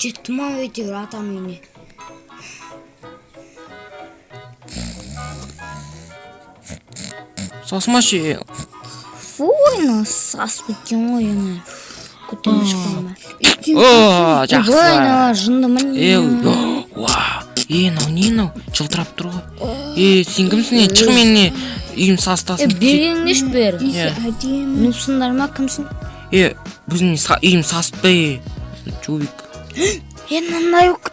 Жеттім ау әйтеуір атам үйіне. Сасмашы. Фуйна сасып кеткен ғой ені. Көтере шыққанма. О, жақсы. Ойна жындымын. Нау жылтырап тұр ғой. Сен кімсің? Чық менне үйім састасын. Бергеніңдеш бер. Нұпсындар ма кімсің? Біздің үйім саспай. Жубик. Мынандай өк.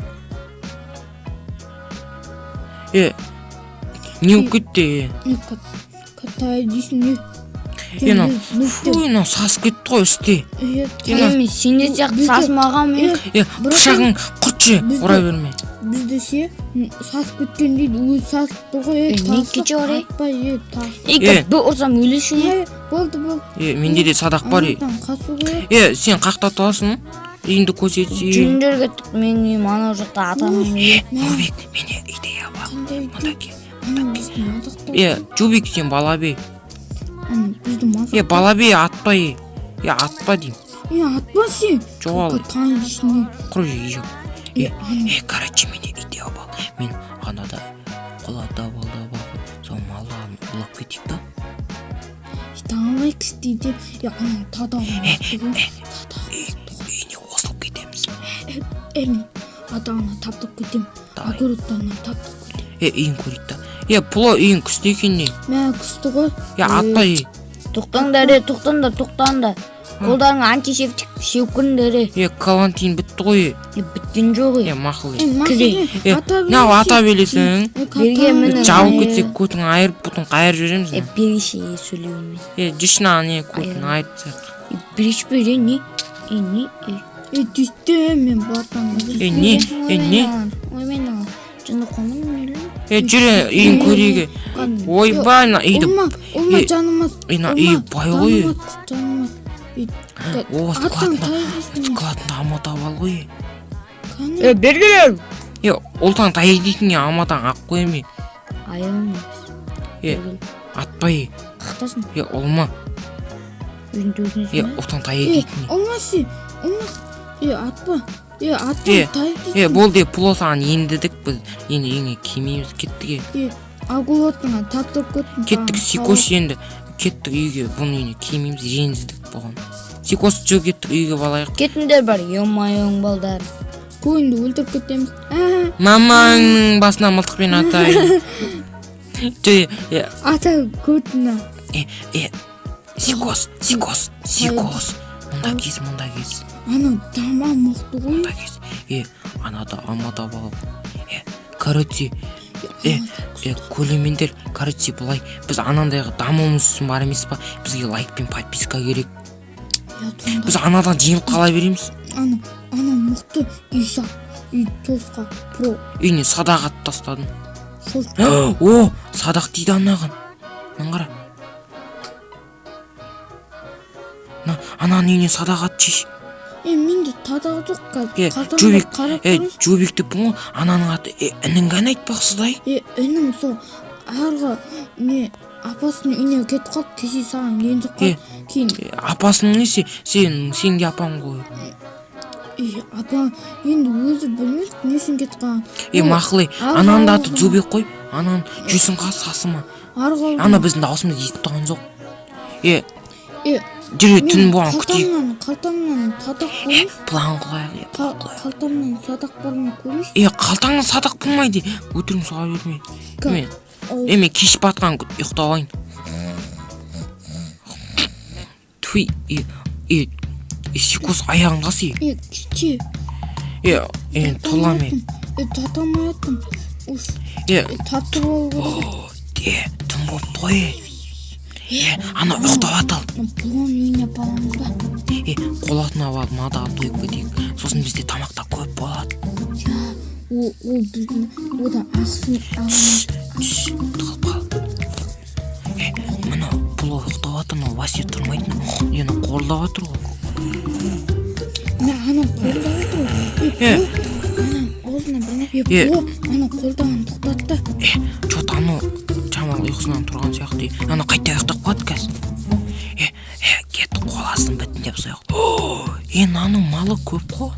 Не өк кетті? Катай дейсің. Фуйна сас кетті ғой үсте. Сенде сияқты сасмаған мен. Пышағың құртшы, ұра берме. Бізде ше сас кеткен дейді, өзі сасып тұр ғой. Не кече орай? Тас. Бір ұрсам өлесің. Болды. Менде де садақ бар. Сен қақта тұрасың? Үйінді көрсетсей. Жүндер кеттік, мен үйім анау жақта атамын үйі. Жубик, мене идея бар. Мұнда кел. Жубик, сен бала бей. Бала бей, атпай. Атпа дейм. Атпа сен. Жоғал. Тай дейсің. Құры жоқ. Короче, мене идея бар. Мен анада қолада болды. Сол малдан ұлап кетейік та. Таңлайк істейді. Тадағын. Үйіне осылып кетеміз. Атағына таптып кетем. Огородтарына таптып кетем. Үйін көрейді да. Пұла үйін күсті екен не? Мә күсті ғой. Атпай. Тоқтаңдар. Қолдарың антисептик сеукіндері. Карантин бітті ғой. Біткен жоқ. Мақыл. Нау ата белесің. Жауып кетсек көтің айырып бұтын қайыр жүреміз. Береше сөйлеуіме. Жышына не көтің айыртсақ. Береш бере не? Түсті мен батам. Не? Оймен ал. Жынды қомын өлі. Жүре үйін көрейге. Ойбай, үйді. Олма жанымыз. Үй бай ғой. Жанымыз. Складында амата бал ғой. Бергелер. Олтан тай дейтін аматан ақ қойме. Айым. Атпай. Қақтасын. Олма. Өзіңді өзіне Олтан тай дейтін. Олмасы. Атпа. Тай дейтін. Болды, пұлосаған ендідік біз. Енді еңе кемейміз кеттіге. Агулотыңа таптып көттің. Кеттік сикос енді. Кеттік үйге, бұны үйіне кемейміз реніздік болған. Сикос жоқ кеттік үйге балайық. Кетіндер бар, емайың балдар. Көйінді өлтіріп кетеміз. Мамаңның басына мылтықпен атайын. Ата көтіна. Сикос. Мұнда кез. Ана дама мұқты ғой. Мұнда кез. Анада амада бал. Короче, көлемендер, короче, бұлай, біз анандайға дамуымыз үшін бар емес па? Бізге лайк пен подписка керек. Біз анадан жеңіп қала береміз. Ана мұқты үй тосқа про. Үйіне садақ ат тастадым. Садақ дейді анаған. Маңғара. Ананың үйіне садақ ат чеш. Менде тадағы жоқ қазір. Жубикті бұң, ананың аты інің ғана айтпақсыздай. Інім сол арғы апасының үйіне кетіп қалып, кеше саған ренжіп қалып, кейін. Апасының несі? Сен де апаң ғой. Апа енді өзі білмес, несін кетіп қалған. Мақылай, ананың да аты Жубик қой. Ананың жүсін қас сасыма. Ана біздің дауысымыз естіп тұрған жоқ. Жүре түн болған күтейік. Қалтаңнан садақ болмыз. План қылайық. Қалтамнан садақ бармын көрміз. Қалтаңнан садақ болмайды. Өтірім соға берме. Мен кеш батқан ұйықтауайын. Түй, сикос аяғын қасы. Кеше. Толаме. Татамай аттым. Татты болу керек. Түн болып той. Ана ұйықтап атал. Бұған үйіне апаламыз ба? Қолатына барып мадаған тойып кетейік. Сосын бізде тамақта көп болады. Ол біздің одан ақсын Тығылып қал. Мына бұл ұйықтап атыр, Васе тұрмайтын. Ені қолдап атыр ғой. Ана қолдап атыр ғой. Аузына біріне ана қолдаған тоқтатты. Чот аны ұйқысынан тұрған сияқты. Ана қайта ұйықтап қалады қазір. Кетті қоласын бітін деп сояқ. Наның малы көп қой.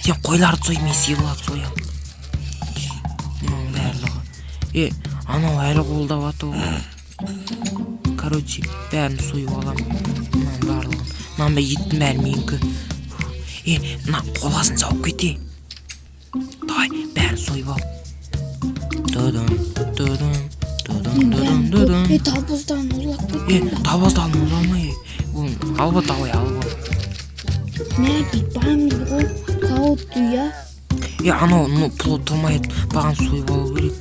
Сен қойларды сой, мен сиырларды соям. Барлығы. Анау әлі қолдап ату. Короче, бәрін сойып алам. Барлығын. Мына еттің бәрі менікі. Мына қоласын жауып кете. Давай, бәрін сойып ал. Табыздан ұрлап кеттім. Табыздан ұрлама. Алба давай, алба. Мә, бит барамыз ғой. Сауытты, я? Анау пұлы тұрмай баған сойып алу керек.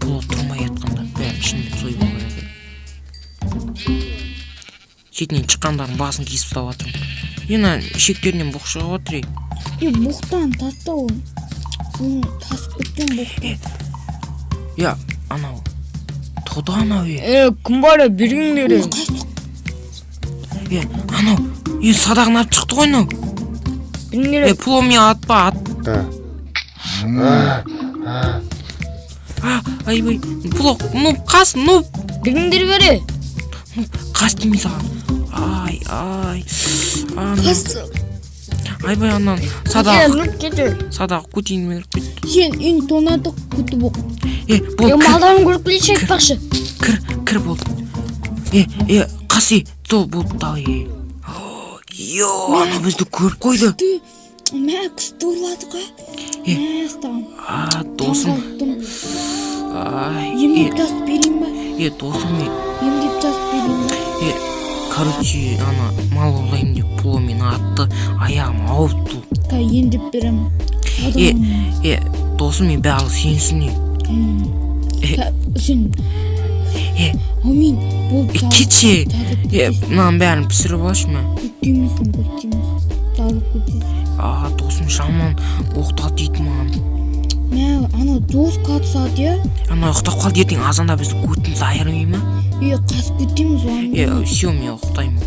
Пұлы тұрмай атқанда бәрін ішінде сойып алу керек. Шетінен шыққандардың басын кесіп тауып атырмын. Шектерінен бұқ шығып отыр. Бұқтан таста ол. Тасып кеткен бұқтан. Анау. Тоды анау. Кім бары беріңдері? Анау. Садағын ап шықты ғой нау. Беріңдері. Пұлы мен атпа. Айбай. Пұлы. Қас. Беріңдері бәрі. Қас демей саған. Қас. Айбай анан садағы көтейін меріп кетті. Сен тонадық күті бұқ. Малдарын көріп білеші айтпақшы. Кір болды. Қасы сол болды дағы. Ана бізді көріп қойды. Мә, күсті ұрлады ға. Досым. Емдеп жасып берейін ба? Досым. Емдеп жасып берейін ба? Короче, ана мал ұрлайым деп пұлы мен атты, аяғым ауыпты. Емдеп берем. Досым мен бәрі сенсін. Сен. Амин. Кетші. Мынан бәрін пісіріп алшы ма? Көттеймісің. Салық көттеймісің. Досым жаман оқтат дейді маған. Мә, ана дос қатысады, я? Ана ұқтап қалды ертең азанда бізді көтіміз айырмай ма? Қасып көттейміз оған. Все, мен ұқтаймын.